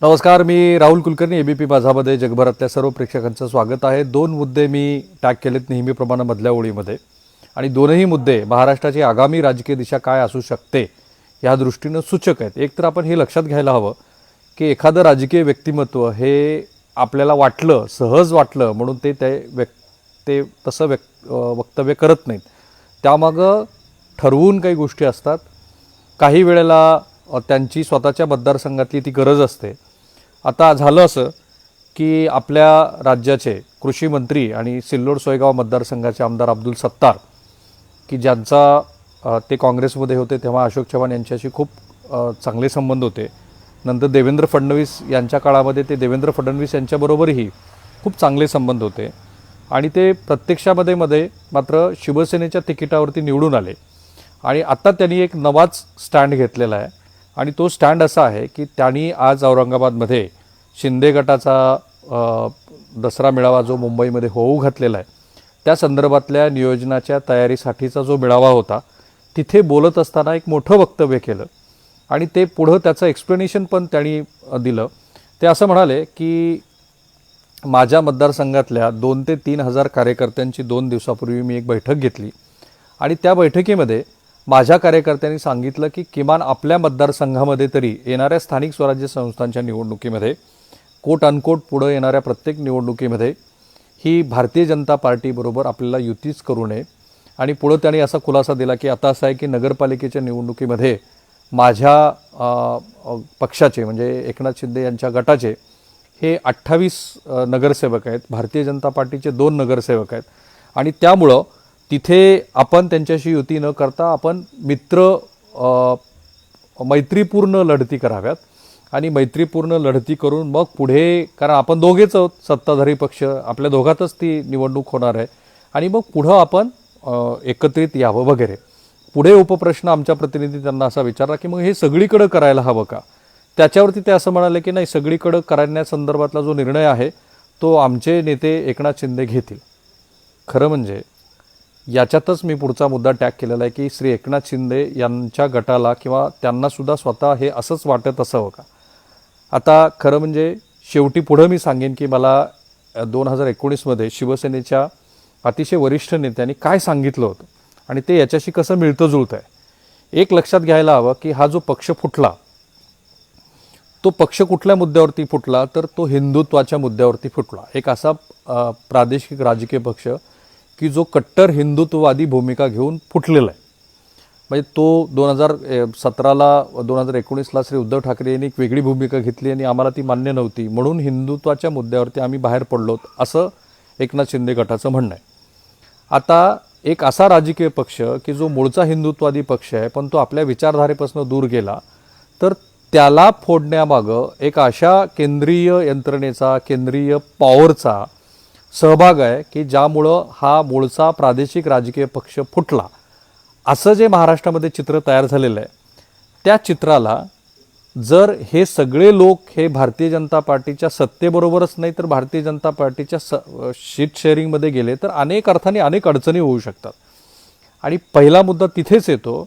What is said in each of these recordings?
नमस्कार, मी राहुल कुलकर्णी. एबीपी माझामध्ये जगभरातल्या सर्व प्रेक्षकांचं स्वागत आहे. दोन मुद्दे मी टॅग केलेत नेहमीप्रमाणे मधल्या ओळीमध्ये, आणि दोनही मुद्दे महाराष्ट्राची आगामी राजकीय दिशा काय असू शकते या दृष्टीनं सूचक आहेत. एक तर आपण हे लक्षात घ्यायला हवं की एखादं राजकीय व्यक्तिमत्व हे आपल्याला वाटलं, सहज वाटलं म्हणून ते तसं वक्तव्य करत नाहीत. त्यामागं ठरवून काही गोष्टी असतात. काही वेळेला त्यांची स्वतःच्या मतदारसंघातली ती गरज असते. आता झालं असं की आपल्या राज्याचे कृषी मंत्री आणि सिल्लोड सोयगाव मतदारसंघाचे आमदार अब्दुल सत्तार, की ज्यांचा ते काँग्रेसमध्ये होते तेव्हा अशोक चव्हाण यांच्याशी खूप चांगले संबंध होते. नंतर देवेंद्र फडणवीस यांच्या काळामध्ये ते देवेंद्र फडणवीस यांच्याबरोबरही खूप चांगले संबंध होते, आणि ते प्रत्यक्षामध्ये मात्र शिवसेनेच्या तिकिटावरती निवडून आले. आणि आत्ता त्यांनी एक नवाच स्टँड घेतलेला आहे, आणि तो स्टँड असा आहे की त्यांनी आज औरंगाबादमध्ये शिंदे गटाचा दसरा मेळावा जो मुंबईमध्ये होऊ घातलेला आहे, त्या संदर्भातल्या नियोजनाच्या तयारीसाठीचा जो मेळावा होता तिथे बोलत असताना एक मोठं वक्तव्य केलं, आणि ते पुढं त्याचं एक्सप्लेनेशन पण त्यांनी दिलं. ते असं म्हणाले की माझ्या मतदारसंघातल्या 2,000 ते 3,000 कार्यकर्त्यांची 2 दिवसापूर्वी मी एक बैठक घेतली, आणि त्या बैठकीमध्ये माझ्या कार्यकर्त्यांनी सांगितलं की किमान आपल्या मतदारसंघामध्ये तरी येणाऱ्या स्थानिक स्वराज्य संस्थांच्या निवडणुकीमध्ये, कोट अनकोट पुढं येणाऱ्या प्रत्येक निवडणुकीमध्ये ही भारतीय जनता पार्टीबरोबर आपल्याला युतीच करू नये. आणि पुढं त्यांनी असा खुलासा दिला की आता असं आहे की नगरपालिकेच्या निवडणुकीमध्ये माझ्या पक्षाचे म्हणजे एकनाथ शिंदे यांच्या गटाचे हे 28 नगरसेवक आहेत, भारतीय जनता पार्टीचे 2 नगरसेवक आहेत, आणि त्यामुळं तिथे आपण त्यांच्याशी युती न करता आपण मैत्रीपूर्ण लढती कराव्यात, आणि मैत्रीपूर्ण लढती करून मग पुढे, कारण आपण दोघेच आहोत सत्ताधारी पक्ष, आपल्या दोघातच ती निवडणूक होणार आहे, आणि मग पुढं आपण एकत्रित यावं वगैरे. पुढे उपप्रश्न आमच्या प्रतिनिधी त्यांना असा विचारला की मग हे सगळीकडं करायला हवं का. त्याच्यावरती ते असं म्हणाले की नाही, सगळीकडं करण्यासंदर्भातला जो निर्णय आहे तो आमचे नेते एकनाथ शिंदे घेतील. खरं म्हणजे याच्यातच मी पुढचा मुद्दा टॅग केलेला आहे की श्री एकनाथ शिंदे यांच्या गटाला किंवा त्यांनासुद्धा स्वतः हे असंच वाटत असावं का. आता खरं म्हणजे शेवटी पुढं मी सांगेन की मला 2019मध्ये शिवसेनेच्या अतिशय वरिष्ठ नेत्यांनी काय सांगितलं होतं, आणि ते याच्याशी कसं मिळतं जुळतं आहे. एक लक्षात घ्यायला हवं की हा जो पक्ष फुटला, तो पक्ष कुठल्या मुद्द्यावरती फुटला, तर तो हिंदुत्वाच्या मुद्द्यावरती फुटला. एक असा प्रादेशिक राजकीय पक्ष की जो कट्टर हिंदुत्ववादी भूमिका घेऊन फुटलेला आहे. म्हणजे तो 2017ला 2019ला श्री उद्धव ठाकरे यांनी एक वेगळी भूमिका घेतली आणि आम्हाला ती मान्य नव्हती, म्हणून हिंदुत्वाच्या मुद्द्यावरती आम्ही बाहेर पडलोत, असं एकनाथ शिंदे गटाचं म्हणणं आहे. आता एक असा राजकीय पक्ष की जो मूळचा हिंदुत्ववादी पक्ष आहे पण तो आपल्या विचारधारेपासून दूर गेला, तर त्याला फोडण्यामागं एक अशा केंद्रीय यंत्रणेचा, केंद्रीय पॉवरचा सहभाग आहे की ज्यामुळं हा मूळचा प्रादेशिक राजकीय पक्ष फुटला, असं जे महाराष्ट्रामध्ये चित्र तयार झालेलं आहे, त्या चित्राला जर हे सगळे लोक हे भारतीय जनता पार्टीच्या सत्तेबरोबरच नाही तर भारतीय जनता पार्टीच्या शीट शेअरिंगमध्ये गेले तर अनेक अर्थाने अनेक अडचणी होऊ शकतात. आणि पहिला मुद्दा तिथेच येतो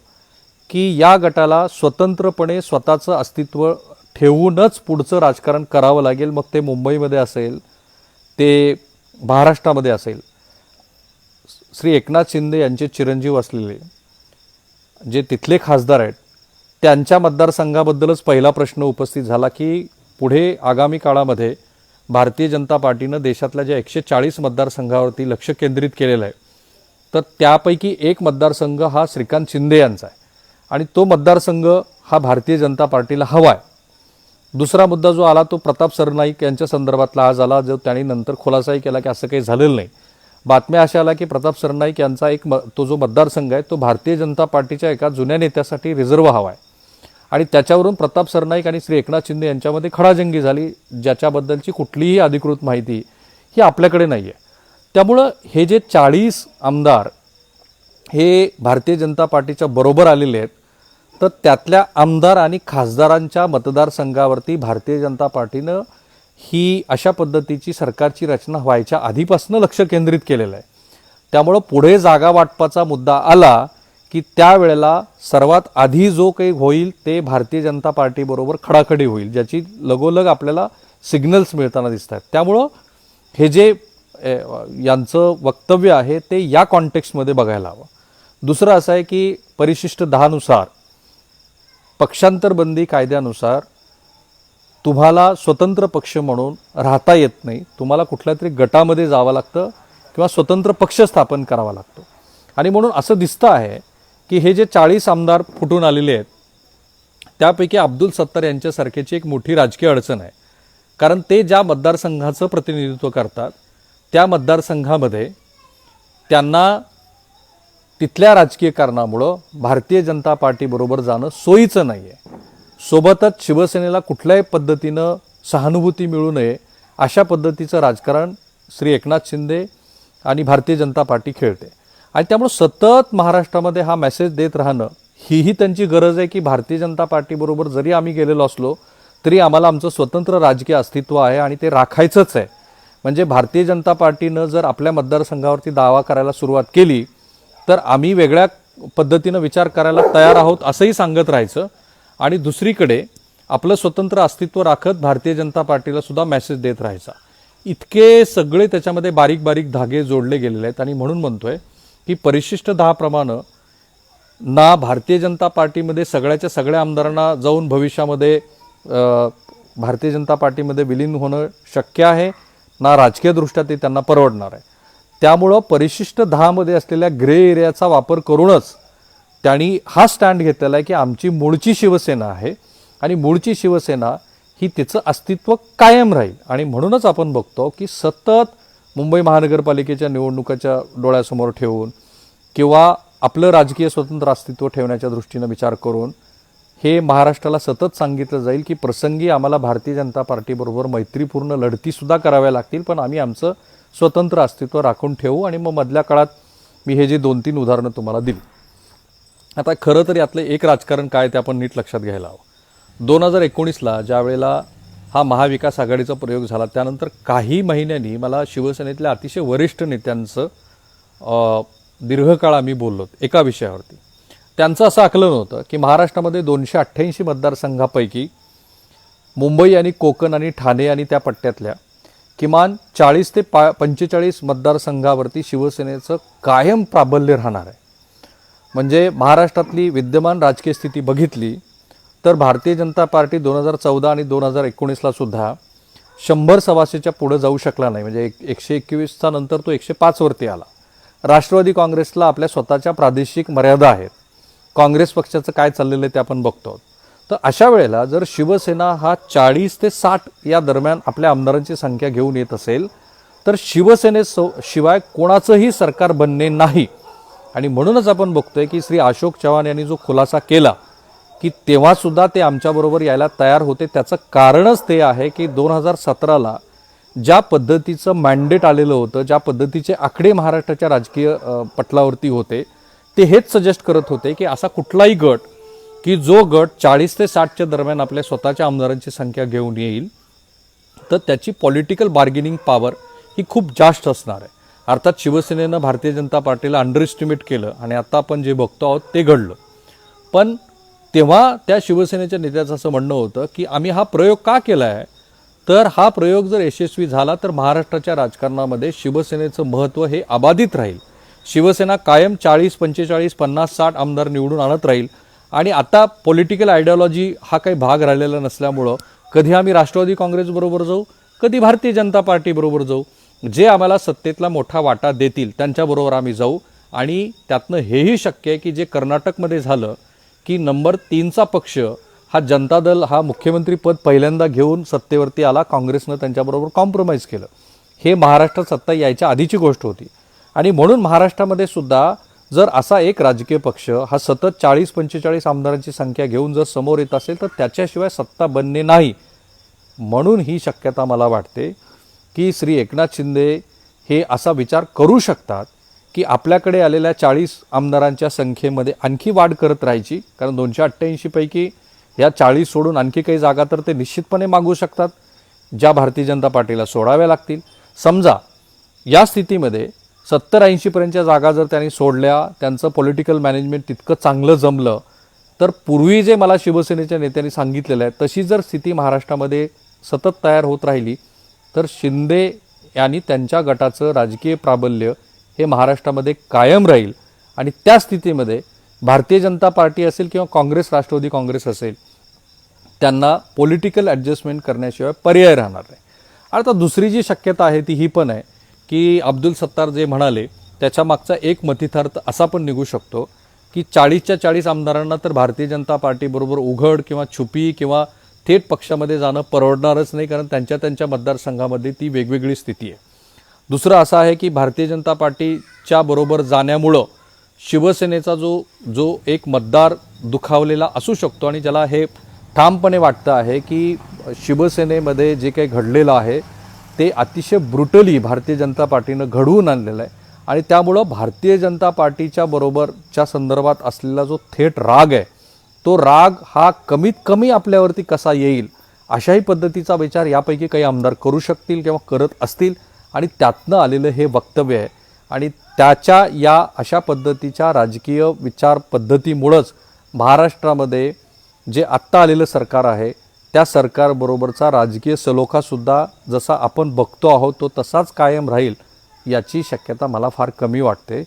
की या गटाला स्वतंत्रपणे स्वतःचं अस्तित्व ठेवूनच पुढचं राजकारण करावं लागेल. मग ते मुंबईमध्ये असेल, ते महाराष्ट्रामध्ये असेल. श्री एकनाथ शिंदे यांचे चिरंजीव असलेले जे तिथले खासदार आहेत, त्यांच्या मतदारसंघाबद्दलच पहिला प्रश्न उपस्थित झाला की पुढे आगामी काळामध्ये भारतीय जनता पार्टीनं देशातल्या ज्या 140 मतदारसंघावरती लक्ष केंद्रित केलेलं आहे, तर त्यापैकी एक मतदारसंघ हा श्रीकांत शिंदे यांचा आहे, आणि तो मतदारसंघ हा भारतीय जनता पार्टीला हवा आहे. दुसरा मुद्दा जो आला तो प्रताप सरनाईक यांच्या संदर्भातला आज आला, जो त्यांनी नंतर खुलासाही केला की असं काही झालेलं नाही. बातम्या अशा आल्या की प्रताप सरनाईक यांचा तो जो मतदारसंघ आहे तो भारतीय जनता पार्टीच्या एका जुन्या नेत्यासाठी रिझर्व हवा आहे, आणि त्याच्यावरून प्रताप सरनाईक आणि श्री एकनाथ शिंदे यांच्यामध्ये खडाजंगी झाली, ज्याच्याबद्दलची कुठलीही अधिकृत माहिती ही आपल्याकडे नाही आहे. त्यामुळं हे जे 40 आमदार हे भारतीय जनता पार्टीच्या बरोबर आलेले आहेत, तर त्यातल्या आमदार आणि खासदारांच्या मतदारसंघावरती भारतीय जनता पार्टीनं ही अशा पद्धतीची सरकारची रचना व्हायच्या आधीपासून लक्ष केंद्रित केलेलं आहे. त्यामुळं पुढे जागा वाटपाचा मुद्दा आला की त्यावेळेला सर्वात आधी जो काही होईल ते भारतीय जनता पार्टीबरोबर खडाखडी होईल, ज्याची लगोलग आपल्याला सिग्नल्स मिळताना दिसत आहेत. त्यामुळं हे जे यांचं वक्तव्य आहे ते या कॉन्टेक्स्टमध्ये बघायला हवं. दुसरं असं आहे की परिशिष्ट 10नुसार पक्षांतर बंदी कायद्यानुसार तुम्हाला स्वतंत्र पक्ष म्हणून राहता येत नाही, तुम्हाला कुठल्या तरी गटामध्ये जावं लागतं किंवा स्वतंत्र पक्ष स्थापन करावा लागतो. आणि म्हणून असं दिसतं आहे की हे जे 40 आमदार फुटून आलेले आहेत त्यापैकी अब्दुल सत्तार यांच्यासारख्याची एक मोठी राजकीय अडचण आहे. कारण ते ज्या मतदारसंघाचं प्रतिनिधित्व करतात त्या मतदारसंघामध्ये त्यांना तिथल्या राजकीय कारणामुळं भारतीय जनता पार्टीबरोबर जाणं सोयीचं नाही आहे. सोबतच शिवसेनेला कुठल्याही पद्धतीनं सहानुभूती मिळू नये अशा पद्धतीचं राजकारण श्री एकनाथ शिंदे आणि भारतीय जनता पार्टी खेळते. आणि त्यामुळे सतत महाराष्ट्रामध्ये हा मेसेज देत राहणं हीही त्यांची गरज आहे की भारतीय जनता पार्टीबरोबर जरी आम्ही गेलेलो असलो तरी आम्हाला आमचं स्वतंत्र राजकीय अस्तित्व आहे आणि ते राखायचंच आहे. म्हणजे भारतीय जनता पार्टीनं जर आपल्या मतदारसंघावरती दावा करायला सुरुवात केली तर आम्ही वेगळ्या पद्धतीनं विचार करायला तयार आहोत असंही सांगत राहायचं. आणि दुसरीकडे आपलं स्वतंत्र अस्तित्व राखत भारतीय जनता पार्टीला सुद्धा मेसेज देत राहायचा. इतके सगळे त्याच्यामध्ये बारीक बारीक धागे जोडले गेलेले आहेत. आणि म्हणून म्हणतोय की परिशिष्ट 10 प्रमाणे ना भारतीय जनता पार्टीमध्ये सगळ्याच्या सगळ्या आमदारांना जाऊन भविष्यामध्ये भारतीय जनता पार्टीमध्ये विलीन होणं शक्य आहे, ना राजकीयदृष्ट्या ते त्यांना परवडणार आहे. त्यामुळं परिशिष्ट 10मध्ये असलेल्या ग्रे एरियाचा वापर करूनच त्यांनी हा स्टँड घेतलेला आहे की आमची मूळची शिवसेना आहे आणि मूळची शिवसेना ही तिचं अस्तित्व कायम राहील. आणि म्हणूनच आपण बघतो की सतत मुंबई महानगरपालिकेच्या निवडणुकाच्या डोळ्यासमोर ठेवून किंवा आपलं राजकीय स्वतंत्र अस्तित्व ठेवण्याच्या दृष्टीनं विचार करून हे महाराष्ट्राला सतत सांगितलं जाईल की प्रसंगी आम्हाला भारतीय जनता पार्टीबरोबर मैत्रीपूर्ण लढतीसुद्धा कराव्या लागतील, पण आम्ही आमचं स्वतंत्र अस्तित्व राखून ठेवू. आणि मग मधल्या काळात मी हे जे 2-3 उदाहरणं तुम्हाला दिली. आता खरं तर यातलं एक राजकारण काय ते आपण नीट लक्षात घ्यायला हवं. 2019ला ज्या वेळेला हा महाविकास आघाडीचा प्रयोग झाला त्यानंतर काही महिन्यांनी मला शिवसेनेतल्या अतिशय वरिष्ठ नेत्यांचं दीर्घकाळ आम्ही बोललो एका विषयावरती. त्यांचं असं आकलन होतं की महाराष्ट्रामध्ये 288 मतदारसंघापैकी मुंबई आणि कोकण आणि ठाणे आणि त्या पट्ट्यातल्या किमान 40 ते 45 मतदारसंघावरती शिवसेनेचं कायम प्राबल्य राहणार आहे. म्हणजे महाराष्ट्रातली विद्यमान राजकीय स्थिती बघितली तर भारतीय जनता पार्टी 2014 आणि 2019ला सुद्धा 100 सभासेच्या पुढे जाऊ शकला नाही. म्हणजे 121चा नंतर तो 105 वरती आला. राष्ट्रवादी काँग्रेसला आपल्या स्वतःच्या प्रादेशिक मर्यादा आहेत. काँग्रेस पक्षाचं काय चाललेलं आहे ते आपण बघतो. तर अशा वेळेला जर शिवसेना हा 40 ते 60 या दरम्यान आपल्या आमदारांची संख्या घेऊन येत असेल तर शिवाय कोणाचंही सरकार बनणे नाही. आणि म्हणूनच आपण बघतोय की श्री अशोक चव्हाण यांनी जो खुलासा केला की तेव्हासुद्धा ते आमच्याबरोबर यायला तयार होते, त्याचं कारणच ते आहे की 2017ला ज्या पद्धतीचं मॅन्डेट आलेलं होतं, ज्या पद्धतीचे आकडे महाराष्ट्राच्या राजकीय पटलावरती होते ते हेच सजेस्ट करत होते की असा कुठलाही गट की जो गट 40 ते 60च्या दरम्यान आपल्या स्वतःच्या आमदारांची संख्या घेऊन येईल तर त्याची पॉलिटिकल बार्गेनिंग पॉवर ही खूप जास्त असणार आहे. अर्थात शिवसेनेनं भारतीय जनता पार्टीला अंडर एस्टिमेट केलं आणि आता आपण जे बघतो आहोत ते घडलं. पण तेव्हा त्या शिवसेनेच्या नेत्याचं असं म्हणणं होतं की आम्ही हा प्रयोग का केला आहे, तर हा प्रयोग जर यशस्वी झाला तर महाराष्ट्राच्या राजकारणामध्ये शिवसेनेचं महत्त्व हे अबाधित राहील. शिवसेना कायम 40, 45, 50, 60 आमदार निवडून आणत राहील. आणि आता पॉलिटिकल आयडिओलॉजी हा काही भाग राहिलेला नसल्यामुळं कधी आम्ही राष्ट्रवादी काँग्रेसबरोबर जाऊ, कधी भारतीय जनता पार्टीबरोबर जाऊ, जे आम्हाला सत्तेतला मोठा वाटा देतील त्यांच्याबरोबर आम्ही जाऊ. आणि त्यातनं हेही शक्य आहे की जे कर्नाटकमध्ये झालं की नंबर 3चा पक्ष हा जनता दल हा मुख्यमंत्री पद पहिल्यांदा घेऊन सत्तेवरती आला, काँग्रेसनं त्यांच्याबरोबर कॉम्प्रोमाइज केलं. हे महाराष्ट्रात सत्ता यायच्या आधीची गोष्ट होती. आणि म्हणून महाराष्ट्रामध्ये सुद्धा जर असा एक राजकीय पक्ष हा सतत 40-45 आमदारांची संख्या घेऊन जर समोर येत असेल तर त्याच्याशिवाय सत्ता बनणे नाही. म्हणून ही शक्यता मला वाटते की श्री एकनाथ शिंदे हे असा विचार करू शकतात की आपल्याकडे आलेल्या 40 आमदारांच्या संख्येमध्ये आणखी वाढ करत राहायची. कारण 288 पैकी या 40 सोडून आणखी काही जागा तर ते निश्चितपणे मागू शकतात, ज्या भारतीय जनता पार्टीला सोडाव्या लागतील. समजा या स्थितीमध्ये 70-80पर्यंतच्या जागा जर त्यांनी सोडल्या, त्यांचं पॉलिटिकल मॅनेजमेंट तितकं चांगलं जमलं, तर पूर्वी जे मला शिवसेनेच्या नेत्यांनी सांगितलेलं आहे तशी जर स्थिती महाराष्ट्रामध्ये सतत तयार होत राहिली तर शिंदे यांनी त्यांच्या गटाचं राजकीय प्राबल्य हे महाराष्ट्रामध्ये कायम राहील आणि त्या स्थितीमध्ये भारतीय जनता पार्टी असेल किंवा काँग्रेस, राष्ट्रवादी काँग्रेस असेल, त्यांना पॉलिटिकल ॲडजस्टमेंट करण्याशिवाय पर्याय राहणार नाही. आता दुसरी जी शक्यता आहे ती ही पण आहे की अब्दुल सत्तार जे म्हणाले त्याच्या मागचा एक मतितार्थ असा पण निघू शकतो की 40च्या 40 आमदारांना तर भारतीय जनता पार्टीबरोबर उघड किंवा छुपी किंवा थेट पक्षामध्ये जाणं परवडणारच नाही, कारण त्यांच्या मतदारसंघामध्ये ती वेगवेगळी स्थिती आहे. दुसरं असं आहे की भारतीय जनता पार्टीच्या बरोबर जाण्यामुळं शिवसेनेचा जो एक मतदार दुखावलेला असू शकतो आणि ज्याला हे ठामपणे वाटतं आहे की शिवसेनेमध्ये जे काही घडलेलं आहे ते अतिशय ब्रुटली भारतीय जनता पार्टीनं घडवून आणलेलं आहे आणि त्यामुळं भारतीय जनता पार्टीच्या बरोबरच्या संदर्भात असलेला जो थेट राग आहे तो राग हा कमीत कमी आपल्यावरती कसा येईल अशाही पद्धतीचा विचार यापैकी काही आमदार करू शकतील किंवा करत असतील आणि त्यातनं आलेलं हे वक्तव्य आहे. आणि त्याच्या या अशा पद्धतीच्या राजकीय विचार पद्धतीमुळंच महाराष्ट्रामध्ये जे आत्ता आलेलं सरकार आहे त्या सरकारबरोबरचा राजकीय सलोखासुद्धा जसा आपण बघतो आहोत तो तसाच कायम राहील याची शक्यता मला फार कमी वाटते.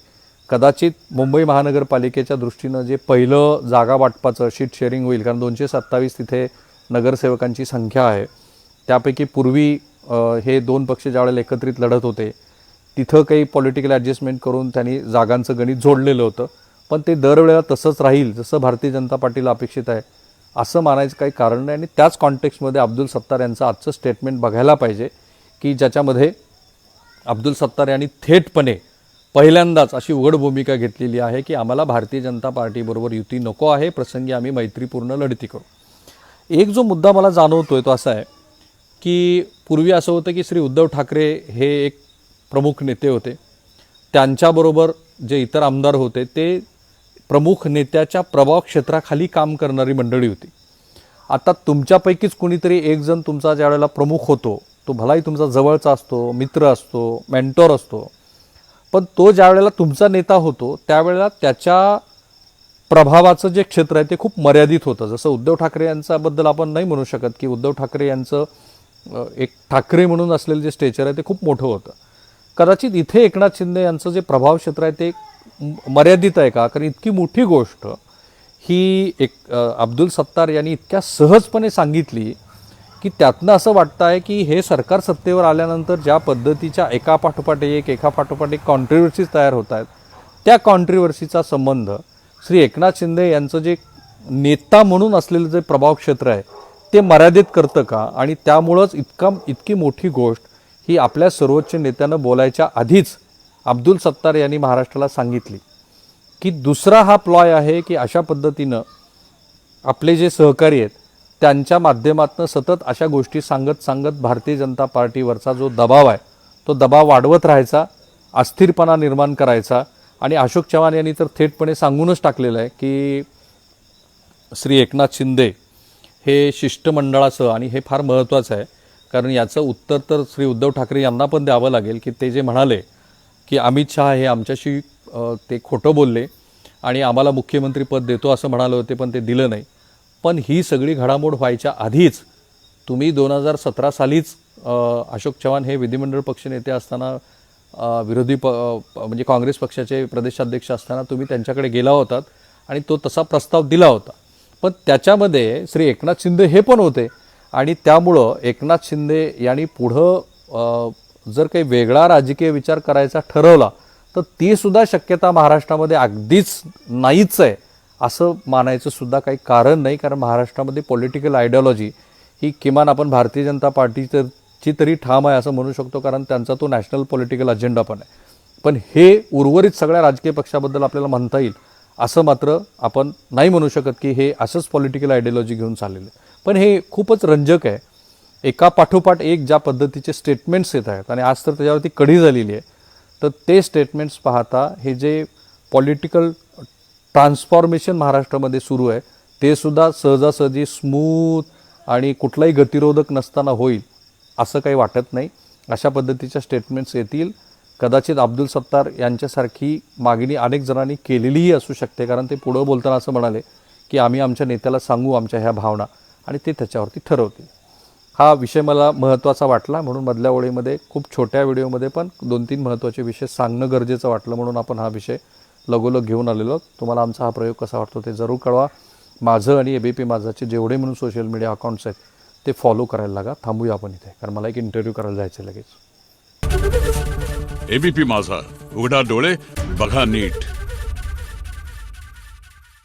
कदाचित मुंबई महानगरपालिकेच्या दृष्टीनं जे पहिलं जागा वाटपाचं शीट शेअरिंग होईल, कारण 227 तिथे नगरसेवकांची संख्या आहे. त्यापैकी पूर्वी हे दोन पक्ष ज्यावेळेला एकत्रित लढत होते तिथं काही पॉलिटिकल ॲडजस्टमेंट करून त्यांनी जागांचं गणित जोडलेलं होतं, पण ते दरवेळेला तसंच राहील जसं भारतीय जनता पार्टीला अपेक्षित आहे असं मानायचं काही कारण नाही. आणि त्याच कॉन्टेक्स्टमध्ये अब्दुल सत्तार यांचं आजचं स्टेटमेंट बघायला पाहिजे की ज्याच्यामध्ये अब्दुल सत्तार यांनी थेटपणे पहिल्यांदाच अशी उघड भूमिका घेतलेली आहे की आम्हाला भारतीय जनता पार्टीबरोबर युती नको आहे, प्रसंगी आम्ही मैत्रीपूर्ण लढती करू. एक जो मुद्दा मला जाणवतोय तो असा आहे की पूर्वी असं होतं की श्री उद्धव ठाकरे हे एक प्रमुख नेते होते, त्यांच्याबरोबर जे इतर आमदार होते ते प्रमुख नेत्याच्या प्रभाव क्षेत्राखाली काम करणारी मंडळी होती. आता तुमच्यापैकीच कुणीतरी एक जण तुमचा ज्या वेळेला प्रमुख होतो तो भलाही तुमचा जवळचा असतो, मित्र असतो, मेंटॉर असतो, पण तो ज्या वेळेला तुमचा नेता होतो त्यावेळेला त्याच्या प्रभावाचं जे क्षेत्र आहे ते खूप मर्यादित होतं. जसं उद्धव ठाकरे यांच्याबद्दल आपण नाही म्हणू शकत की उद्धव ठाकरे यांचं एक ठाकरे म्हणून असलेलं जे स्टेचर आहे ते खूप मोठं होतं. कदाचित इथे एकनाथ शिंदे यांचं जे प्रभाव क्षेत्र आहे ते मर्यादित आहे का, कारण इतकी मोठी गोष्ट ही अब्दुल सत्तार यांनी इतक्या सहजपणे सांगितली की त्यातनं असं वाटतं आहे की हे सरकार सत्तेवर आल्यानंतर ज्या पद्धतीच्या एकापाठोपाठ एक कॉन्ट्रोवर्सीज तयार होत आहेत त्या कॉन्ट्रोवर्सीचा संबंध श्री एकनाथ शिंदे यांचं जे नेता म्हणून असलेलं जे प्रभाव क्षेत्र आहे ते मर्यादित करतं का, आणि त्यामुळंच इतकी मोठी गोष्ट ही आपल्या सर्वोच्च नेत्यानं बोलायच्या आधीच अब्दुल सत्तार यांनी महाराष्ट्राला सांगितली की दुसरा हा प्लॉय आहे की अशा पद्धतीनं आपले जे सहकारी आहेत त्यांच्या माध्यमातून सतत अशा गोष्टी सांगत भारतीय जनता पार्टीवरचा जो दबाव आहे तो दबाव वाढवत राहायचा, अस्थिरपणा निर्माण करायचा. आणि अशोक चव्हाण यांनी तर थेटपणे सांगूनच टाकलेलं आहे की श्री एकनाथ शिंदे हे शिष्टमंडळाचं, आणि हे फार महत्त्वाचं आहे कारण याचं उत्तर तर श्री उद्धव ठाकरे यांना पण द्यावं लागेल की ते जे म्हणाले की अमित शहा हे आमच्याशी ते खोटं बोलले आणि आम्हाला मुख्यमंत्री पद देतो असं म्हणाले होते पण ते दिलं नाही. पण ही सगळी घडामोड व्हायच्या आधीच तुम्ही 2017 सालीच अशोक चव्हाण हे विधिमंडळ पक्षनेते असताना म्हणजे काँग्रेस पक्षाचे प्रदेशाध्यक्ष असताना तुम्ही त्यांच्याकडे गेला होतात आणि तो तसा प्रस्ताव दिला होता, पण त्याच्यामध्ये श्री एकनाथ शिंदे हे पण होते. आणि त्यामुळं एकनाथ शिंदे यांनी पुढं जर काही वेगळा राजकीय विचार करायचा ठरवला तर ती सुद्धा शक्यता महाराष्ट्रामध्ये अगदीच नाहीच आहे असं मानायचं सुद्धा काही कारण नाही, कारण महाराष्ट्रामध्ये पॉलिटिकल आयडिओलॉजी ही किमान आपण भारतीय जनता पार्टीची तरी ठाम आहे असं म्हणू शकतो, कारण त्यांचा तो नॅशनल पॉलिटिकल अजेंडा पण आहे. पण हे उर्वरित सगळ्या राजकीय पक्षाबद्दल आपल्याला म्हणता येईल असं मात्र आपण नाही म्हणू शकत की हे असंच पॉलिटिकल आयडिओलॉजी घेऊन चाललेलं आहे. पण हे खूपच रंजक आहे, एका पाठोपाठ एक ज्या पद्धतीचे स्टेटमेंट्स येत आहेत आणि आज तर त्याच्यावरती कडी झालेली आहे. तर ते स्टेटमेंट्स पाहता हे जे पॉलिटिकल ट्रान्सफॉर्मेशन महाराष्ट्रामध्ये सुरू आहे ते सुद्धा सहजासहजी स्मूथ आणि कुठलाही गतिरोधक नसताना होईल असं काही वाटत नाही. अशा पद्धतीच्या स्टेटमेंट्स येतील कदाचित अब्दुल सत्तार यांच्यासारखी मागणी अनेक जणांनी केलेलीही असू शकते, कारण ते पुढं बोलताना असं म्हणाले की आम्ही आमच्या नेत्याला सांगू आमच्या ह्या भावना आणि ते त्याच्यावरती ठरवतील. हा विषय मला महत्त्वाचा वाटला म्हणून मधल्या ओळीमध्ये खूप छोट्या व्हिडिओमध्ये पण 2-3 महत्त्वाचे विषय सांगणं गरजेचं वाटलं, म्हणून आपण हा विषय लगोलग घेऊन आलेलो. तुम्हाला आमचा हा प्रयोग कसा वाटतो ते जरूर कळवा. माझं आणि ABP माझाचे जेवढे म्हणून सोशल मीडिया अकाउंट्स आहेत ते फॉलो करायला लागा. थांबूया आपण इथे, कारण मला एक इंटरव्ह्यू करायला जायचं लगेच. ABP माझा, उघडा डोळे बघा नीट.